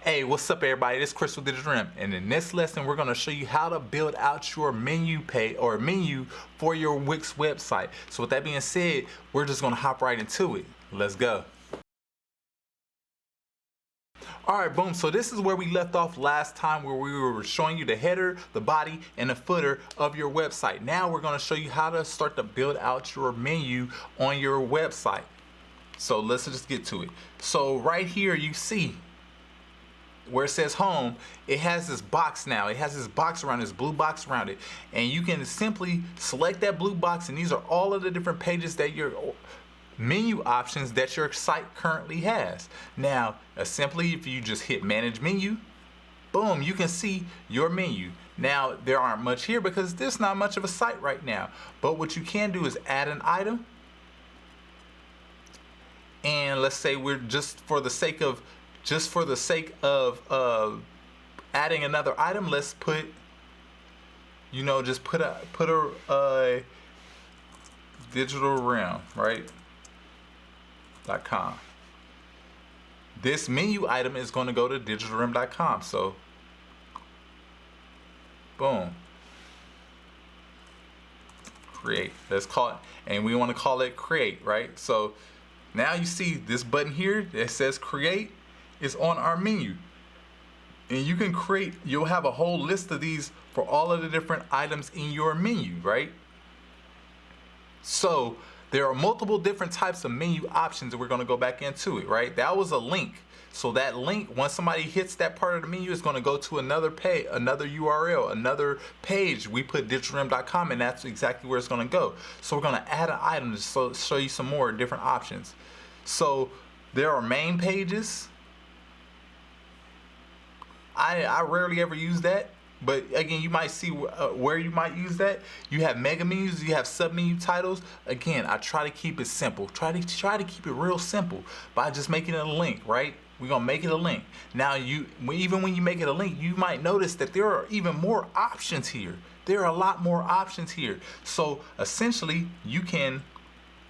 Hey, what's up everybody? This is Chris with Digital REM, and in this lesson we're going to show you how to build out your menu page or menu for your Wix website. So with that being said, we're just going to hop right into it. Let's go. Alright, boom. So this is where we left off last time, where we were showing you the header, the body, and the footer of your website. Now we're going to show you how to start to build out your menu on your website. So let's just get to it. So right here you see where it says home, it has this box now. It has this box around, this blue box around it. And you can simply select that blue box, and these are all of the different pages that your menu options that your site currently has. Now, simply if you just hit manage menu, boom, you can see your menu. Now, there aren't much here because there's not much of a site right now. But what you can do is add an item. And let's say we're just for the sake of adding another item, let's put, just put a Digital REM, right? .com. This menu item is going to go to digitalrem.com. So, boom. Create. Let's call it, and we want to call it create, right? So now you see this button here that says create is on our menu, and you can create, you'll have a whole list of these for all of the different items in your menu, right? So there are multiple different types of menu options, and we're going to go back into it, right? That was a link. So that link, once somebody hits that part of the menu, is going to go to another page, another URL, another page. We put digitalrem.com, and that's exactly where it's going to go. So we're going to add an item to show you some more different options. So there are main pages. I rarely ever use that, but again, you might see where you might use that. You have mega menus, you have sub menu titles. Again, I try to keep it simple. Try to keep it real simple by just making it a link, right? We're gonna make it a link. Now, even when you make it a link, you might notice that there are even more options here. There are a lot more options here. So essentially, you can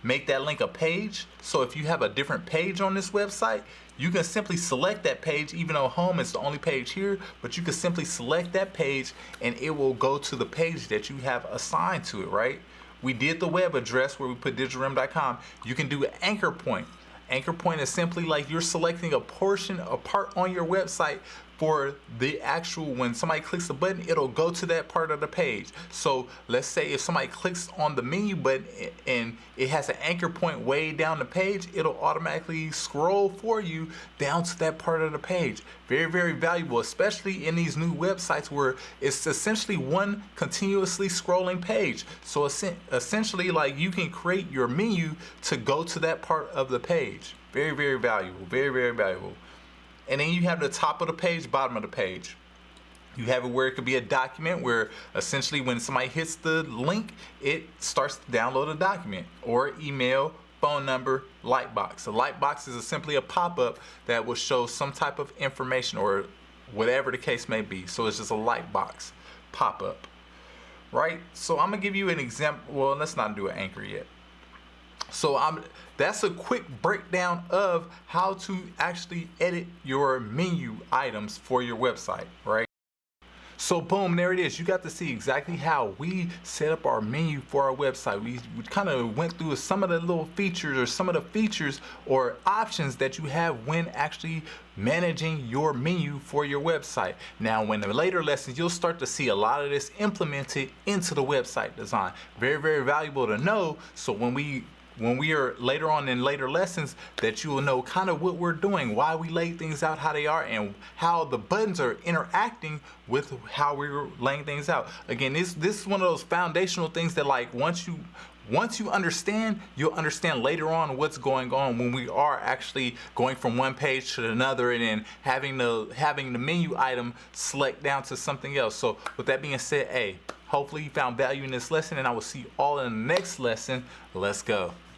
make that link a page. So if you have a different page on this website, you can simply select that page, even though home is the only page here, but you can simply select that page and it will go to the page that you have assigned to it, right? We did the web address where we put digitalrem.com. You can do an anchor point. Anchor point is simply like you're selecting a part on your website for the actual, when somebody clicks the button, it'll go to that part of the page. So let's say if somebody clicks on the menu button and it has an anchor point way down the page, it'll automatically scroll for you down to that part of the page. Very, very valuable, especially in these new websites where it's essentially one continuously scrolling page. So essentially, like, you can create your menu to go to that part of the page. Very, very valuable. Very, very valuable. And then you have the top of the page, bottom of the page. You have it where it could be a document where essentially when somebody hits the link, it starts to download a document, or email, phone number, lightbox. A lightbox is simply a pop-up that will show some type of information or whatever the case may be. So it's just a lightbox pop-up, right? So I'm gonna give you an example. Well, let's not do an anchor yet. So that's a quick breakdown of how to actually edit your menu items for your website, right? So boom, there it is. You got to see exactly how we set up our menu for our website. We kind of went through some of the little features, or some of the features or options that you have when actually managing your menu for your website. Now, in the later lessons, you'll start to see a lot of this implemented into the website design. Very, very valuable to know. So when we are later on in later lessons, that you will know kind of what we're doing, why we lay things out how they are, and how the buttons are interacting with how we're laying things out. Again, this is one of those foundational things that, like, once you understand, you'll understand later on what's going on when we are actually going from one page to another, and then having the menu item select down to something else. So with that being said, hey, hopefully you found value in this lesson, and I will see you all in the next lesson. Let's go.